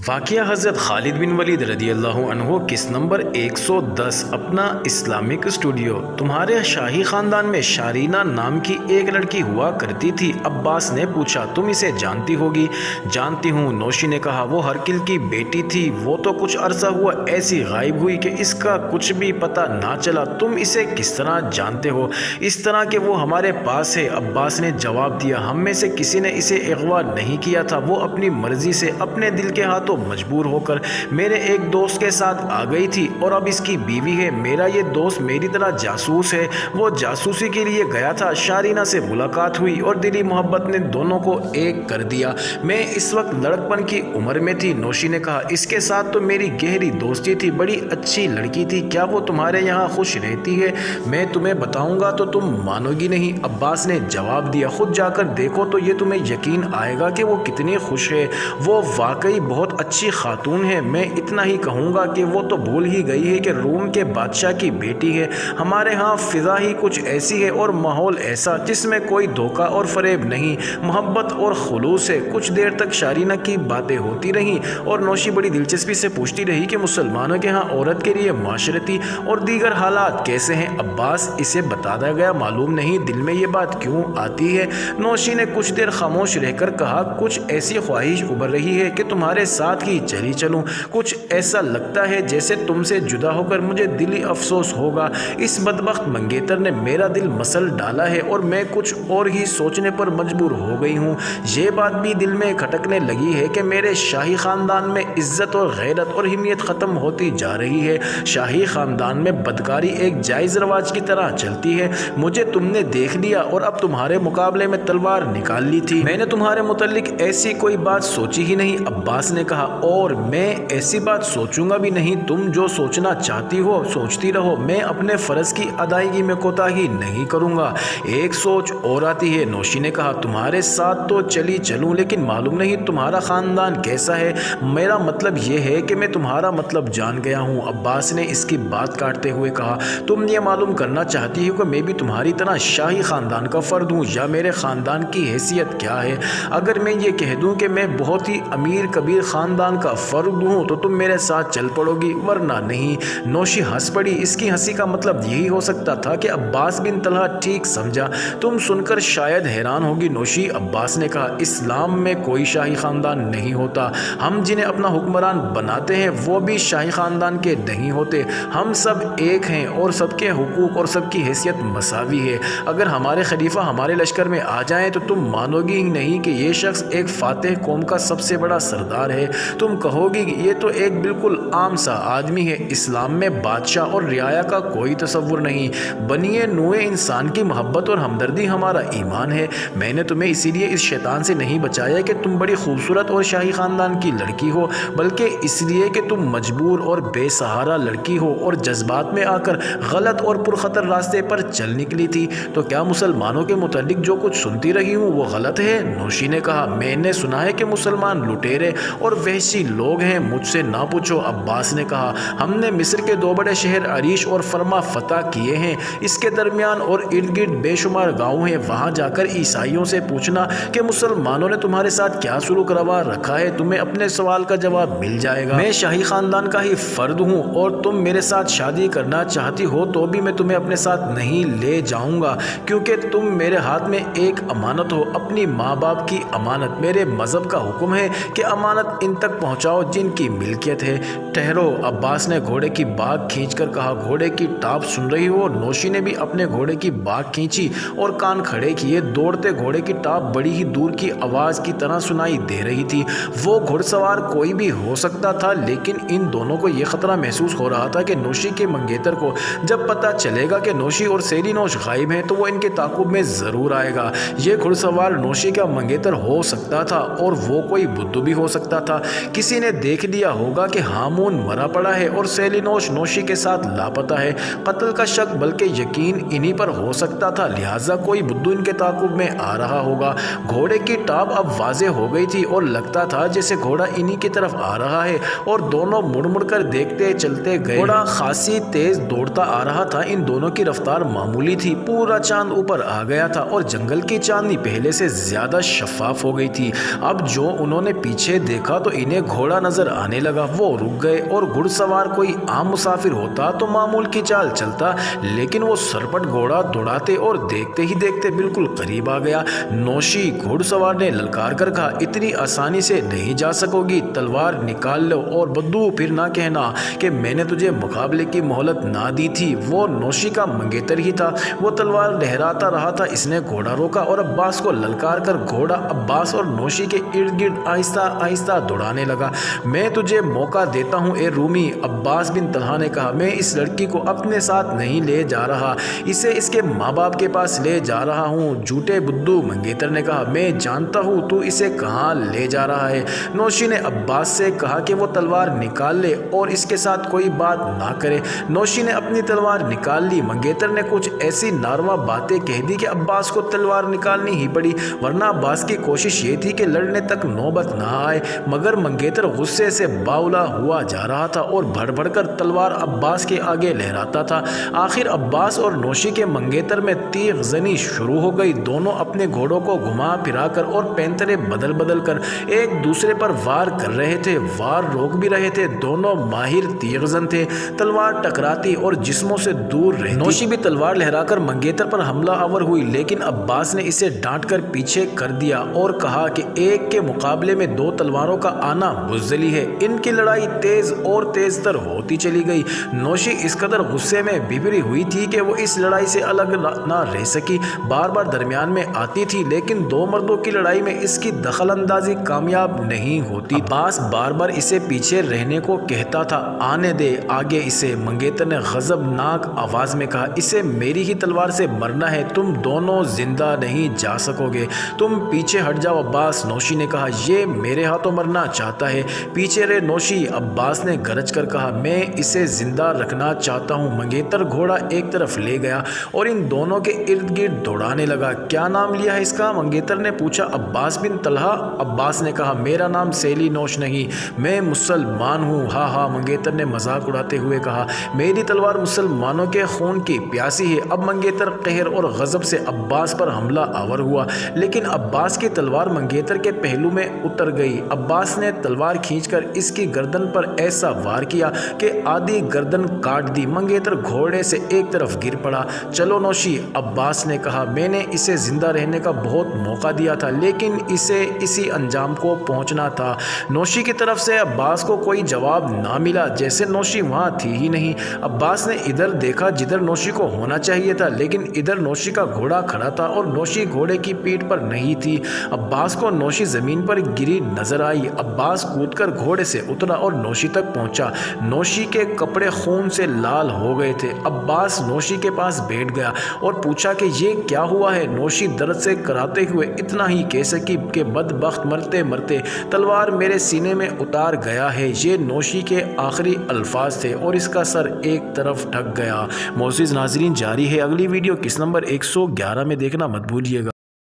واقعہ حضرت خالد بن ولید رضی اللہ عنہ کس نمبر 110 اپنا اسلامک اسٹوڈیو۔ تمہارے شاہی خاندان میں شارینہ نام کی ایک لڑکی ہوا کرتی تھی۔ عباس نے پوچھا تم اسے جانتی ہوگی؟ جانتی ہوں، نوشی نے کہا۔ وہ ہرکل کی بیٹی تھی، وہ تو کچھ عرصہ ہوا ایسی غائب ہوئی کہ اس کا کچھ بھی پتہ نہ چلا۔ تم اسے کس طرح جانتے ہو؟ اس طرح کہ وہ ہمارے پاس ہے، عباس نے جواب دیا۔ ہم میں سے کسی نے اسے اغوا نہیں کیا تھا، وہ اپنی مرضی سے اپنے دل کے ہاتھوں مجبور ہو کر میرے ایک دوست کے ساتھ آ گئی تھی اور اب اس کی بیوی ہے۔ میرا یہ دوست میری طرح جاسوس ہے، وہ جاسوسی کے لیے گیا تھا۔ شارینہ سے ملاقات ہوئی اور دلی محبت نے دونوں کو ایک کر دیا۔ میں اس وقت لڑکپن کی عمر میں تھی، نوشی نے کہا۔ اس کے ساتھ تو میری گہری دوستی تھی، بڑی اچھی لڑکی تھی۔ کیا وہ تمہارے یہاں خوش رہتی ہے؟ میں تمہیں بتاؤں گا تو تم مانو گی نہیں، عباس نے جواب دیا۔ خود جا کر دیکھو تو یہ تمہیں یقین آئے گا کہ وہ کتنی خوش ہے۔ وہ واقعی بہت اچھی خاتون ہے۔ میں اتنا ہی کہوں گا کہ وہ تو بھول ہی گئی ہے کہ روم کے بادشاہ کی بیٹی ہے۔ ہمارے ہاں فضا ہی کچھ ایسی ہے اور ماحول ایسا جس میں کوئی دھوکہ اور فریب نہیں، محبت اور خلوص ہے۔ کچھ دیر تک شارینہ کی باتیں ہوتی رہیں اور نوشی بڑی دلچسپی سے پوچھتی رہی کہ مسلمانوں کے ہاں عورت کے لیے معاشرتی اور دیگر حالات کیسے ہیں؟ عباس اسے بتایا گیا معلوم نہیں، دل میں یہ بات کیوں آتی ہے؟ نوشی نے کچھ دیر خاموش رہ کر کہا، کچھ ایسی خواہش ابھر رہی ہے کہ تمہارے ساتھ ہی چلی چلوں۔ کچھ ایسا لگتا ہے جیسے تم سے جدا ہو کر مجھے دلی افسوس ہوگا۔ اس بدبخت منگیتر نے میرا دل مسل ڈالا ہے اور میں کچھ اور ہی سوچنے پر مجبور ہو گئی ہوں۔ یہ بات بھی دل میں کھٹکنے لگی ہے کہ میرے شاہی خاندان میں عزت اور غیرت اور حمیت ختم ہوتی جا رہی ہے۔ شاہی خاندان میں بدکاری ایک جائز رواج کی طرح چلتی ہے۔ مجھے تم نے دیکھ لیا اور اب تمہارے مقابلے میں تلوار نکال لی تھی۔ میں نے تمہارے متعلق ایسی کوئی بات سوچی ہی نہیں، عباس نے کہا، اور میں ایسی بات سوچوں گا بھی نہیں۔ تم جو سوچنا چاہتی ہو سوچتی رہو، میں اپنے فرض کی ادائیگی میں کوتاہی نہیں کروں گا۔ ایک سوچ اور آتی ہے، نوشی نے کہا، تمہارے ساتھ تو چلی چلوں لیکن معلوم نہیں تمہارا خاندان کیسا ہے۔ میرا مطلب یہ ہے کہ میں تمہارا مطلب جان گیا ہوں، عباس نے اس کی بات کاٹتے ہوئے کہا۔ تم یہ معلوم کرنا چاہتی ہو کہ میں بھی تمہاری طرح شاہی خاندان کا فرد ہوں یا میرے خاندان کی حیثیت کیا ہے؟ اگر میں یہ کہہ دوں کہ میں بہت ہی امیر کبیر خاندان کا فرد ہوں تو تم میرے ساتھ چل پڑو گی، ورنہ نہیں۔ نوشی ہنس پڑی۔ اس کی ہنسی کا مطلب یہی ہو سکتا تھا کہ عباس بن طلحہ ٹھیک سمجھا۔ تم سن کر شاید حیران ہوگی نوشی، عباس نے کہا، اسلام میں کوئی شاہی خاندان نہیں ہوتا۔ ہم جنہیں اپنا حکمران بناتے ہیں وہ بھی شاہی خاندان کے نہیں ہوتے۔ ہم سب ایک ہیں اور سب کے حقوق اور سب کی حیثیت مساوی ہے۔ اگر ہمارے خلیفہ ہمارے لشکر میں آ جائیں تو تم مانو گی ہی نہیں کہ یہ شخص ایک فاتح قوم کا سب سے بڑا سردار ہے۔ تم کہو گی کہ یہ تو ایک بالکل عام سا آدمی ہے۔ اسلام میں بادشاہ اور رعایا کا کوئی تصور نہیں، بنیے نوع انسان کی محبت اور ہمدردی ہمارا ایمان ہے۔ میں نے تمہیں اسی لیے اس شیطان سے نہیں بچایا کہ تم بڑی خوبصورت اور شاہی خاندان کی لڑکی ہو، بلکہ اس لیے کہ تم مجبور اور بے سہارا لڑکی ہو اور جذبات میں آ کر غلط اور پرخطر راستے پر چل نکلی تھی۔ تو کیا مسلمانوں کے متعلق جو کچھ سنتی رہی ہوں وہ غلط ہے؟ نوشی نے کہا، میں نے سنا ہے کہ مسلمان لٹیرے اور وحشی لوگ ہیں، مجھ سے نہ پوچھو، عباس نے کہا۔ ہم نے مصر کے دو بڑے شہر عریش اور فرما فتح کیے ہیں، اس کے درمیان اور ارد گرد بے شمار گاؤں ہیں۔ وہاں جا کر عیسائیوں سے پوچھنا کہ مسلمانوں نے تمہارے ساتھ کیا سلوک روا رکھا ہے، تمہیں اپنے سوال کا جواب مل جائے گا۔ میں شاہی خاندان کا ہی فرد ہوں اور تم میرے ساتھ شادی کرنا چاہتی ہو تو بھی میں تمہیں اپنے ساتھ نہیں لے جاؤں گا، کیونکہ تم میرے ہاتھ میں ایک امانت ہو، اپنی ماں باپ کی امانت۔ میرے مذہب کا حکم ہے کہ امانت ان تک پہنچاؤ جن کی ملکیت ہے۔ ٹھہرو، عباس نے گھوڑے کی باگ کھینچ کر کہا، گھوڑے کی ٹاپ سن رہی ہو؟ نوشی نے بھی اپنے گھوڑے کی باگ کھینچی اور کان کھڑے کیے۔ دوڑتے گھوڑے کی ٹاپ بڑی ہی دور کی آواز کی طرح سنائی دے رہی تھی۔ وہ گھڑ سوار کوئی بھی ہو سکتا تھا، لیکن ان دونوں کو یہ خطرہ محسوس ہو رہا تھا کہ نوشی کے منگیتر کو جب پتہ چلے گا کہ نوشی اور سیلی نوش غائب ہیں تو وہ ان کے تعاقب میں ضرور آئے گا۔ یہ گھڑ سوار نوشی کا منگیتر ہو سکتا تھا اور وہ کوئی بدھو بھی ہو سکتا تھا۔ کسی نے دیکھ لیا ہوگا کہ ہامون مرا پڑا ہے اور سیلی نوش نوشی کے ساتھ لاپتہ ہے۔ قتل کا شک بلکہ یقین انہی پر ہو سکتا تھا، لہٰذا کوئی بدھو ان کے تعاقب میں آ رہا ہوگا۔ گھوڑے کی ٹاپ اب واضح ہو گئی تھی اور لگتا تھا جیسے گھوڑا انہی کی طرف آ رہا ہے، اور دونوں مڑ مڑ کر دیکھتے چلتے گئے۔ گھوڑا خاصی تیز دوڑتا آ رہا تھا، ان دونوں کی رفتار معمولی تھی۔ پورا چاند اوپر آ گیا تھا اور جنگل کی چاندنی پہلے سے زیادہ شفاف ہو گئی تھی۔ اب جو انہوں نے پیچھے دیکھا تو انہیں گھوڑا نظر آنے لگا۔ وہ رک گئے اور گھڑ سوار کوئی عام مسافر ہوتا تو معمول کی چال چلتا، لیکن وہ سرپٹ گھوڑا دوڑاتے اور دیکھتے ہی دیکھتے بالکل قریب آ گیا۔ نوشی گھڑ سوار نے للکار کر کہا، اتنی آسانی سے نہیں جا سکو گی، تلوار نکال لو اور بدو پھر نہ کہنا کہ میں نے تجھے مقابلے کی مہلت نہ دی تھی۔ وہ نوشی کا منگیتر ہی تھا، وہ تلوار لہراتا رہا تھا۔ اس نے گھوڑا روکا اور عباس کو للکار کر گھوڑا عباس اور نوشی کے ارد گرد آہستہ آہستہ دوڑانے لگا۔ میں تجھے موقع دیتا ہوں اے رومی، عباس بن طلحہ نے کہا، میں اس لڑکی کو اپنے ساتھ نہیں لے جا رہا، اسے اس کے ماں باپ کے پاس لے جا رہا ہوں۔ جھوٹے بدو، منگیتر نے کہا، میں جانتا ہوں تو اسے کہاں لے جا رہا ہے۔ نوشی نے عباس سے کہا کہ وہ تلوار نکال لے اور اس کے ساتھ کوئی بات نہ کرے۔ نوشی نے اپنی تلوار نکال لی۔ منگیتر نے کچھ ایسی ناروا باتیں کہہ دی کہ عباس کو تلوار نکالنی ہی پڑی، ورنہ عباس کی کوشش یہ تھی کہ لڑنے تک نوبت نہ آئے، مگر منگیتر غصے سے باولا ہوا جا رہا تھا اور بڑھ بڑھ کر تلوار عباس کے آگے لہراتا تھا۔ آخر عباس اور نوشی کے منگیتر میں تیغ زنی شروع ہو گئی۔ دونوں اپنے گھوڑوں کو گھما پھرا کر اور پینترے بدل بدل کر ایک دوسرے پر وار کر رہے تھے، وار روک بھی رہے تھے۔ دونوں ماہر تیغ زن تھے، تلوار ٹکراتی اور جسموں سے دور رہتی۔ نوشی بھی تلوار لہرا کر منگیتر پر حملہ آور ہوئی، لیکن عباس نے اسے ڈانٹ کر پیچھے کر دیا اور کہا کہ ایک کے مقابلے میں دو تلواروں کا آنا بزدلی ہے۔ ان کی لڑائی تیز اور تیز تر ہوتی چلی گئی۔ نوشی اس قدر غصے میں بھری ہوئی تھی کہ وہ اس لڑائی سے الگ نہ رہ سکی، بار بار درمیان میں آتی تھی، لیکن دو مردوں کی لڑائی میں اس کی دخل اندازی کامیاب نہیں ہوتی۔ عباس بار بار اسے پیچھے رہنے کو کہتا تھا، آنے دے آگے اسے۔ منگیتر نے غضبناک آواز میں کہا، اسے میری ہی تلوار سے مرنا ہے، تم دونوں زندہ نہیں جا سکو گے، تم پیچھے ہٹ جاؤ عباس۔ نوشی نے کہا، یہ میرے ہاتھوں مرنا چاہتا ہے، پیچھے رہے نوشی۔ عباس نے گرج کر کہا، میں اسے زندہ رکھنا چاہتا ہوں۔ منگیتر گھوڑا ایک طرف لے گیا اور ان دونوں کے ارد گرد دوڑانے لگا۔ کیا نام لیا ہے اس کا؟ منگیتر نے پوچھا۔ عباس بن طلحہ، عباس نے کہا، میرا نام سیلی نوش نہیں، میں مسلمان ہوں۔ ہاں ہاں، منگیتر نے مذاق اڑاتے ہوئے کہا، میری تلوار مسلمانوں کے خون کی پیاسی ہے۔ اب منگیتر قہر اور غضب سے عباس پر حملہ آور ہوا، لیکن عباس کی تلوار منگیتر کے پہلو میں اتر گئی۔ عباس نے تلوار کھینچ کر اس کی گردن پر ایسا وار کیا کہ آدھی گردن کاٹ دی۔ منگیتر گھوڑے سے ایک طرف گر پڑا۔ چلو نوشی، عباس نے کہا، میں نے اسے زندہ رہنے کا بہت موقع دیا تھا، لیکن اسے اسی انجام کو پہنچنا تھا۔ نوشی کی طرف سے عباس کو کوئی جواب نہ ملا، جیسے نوشی وہاں تھی ہی نہیں۔ عباس نے ادھر دیکھا جدھر نوشی کو ہونا چاہیے تھا، لیکن ادھر نوشی کا گھوڑا کھڑا تھا اور نوشی گھوڑے کی پیٹھ پر نہیں تھی۔ عباس کو نوشی زمین پر گری نظر آئی۔ عباس کود کر گھوڑے سے اترا اور نوشی تک پہنچا۔ نوشی کے کپڑے خون سے لال ہو گئے تھے۔ عباس نوشی کے پاس بیٹھ گیا اور پوچھا کہ یہ کیا ہوا ہے؟ نوشی درد سے کراتے ہوئے اتنا ہی کہہ سکی کہ بدبخت، مرتے مرتے تلوار میرے سینے میں اتار گیا ہے۔ یہ نوشی کے آخری الفاظ تھے اور اس کا سر ایک طرف ٹھک گیا۔ معزز ناظرین، جاری ہے اگلی ویڈیو کس نمبر 111 میں دیکھنا مت بھولیے گا۔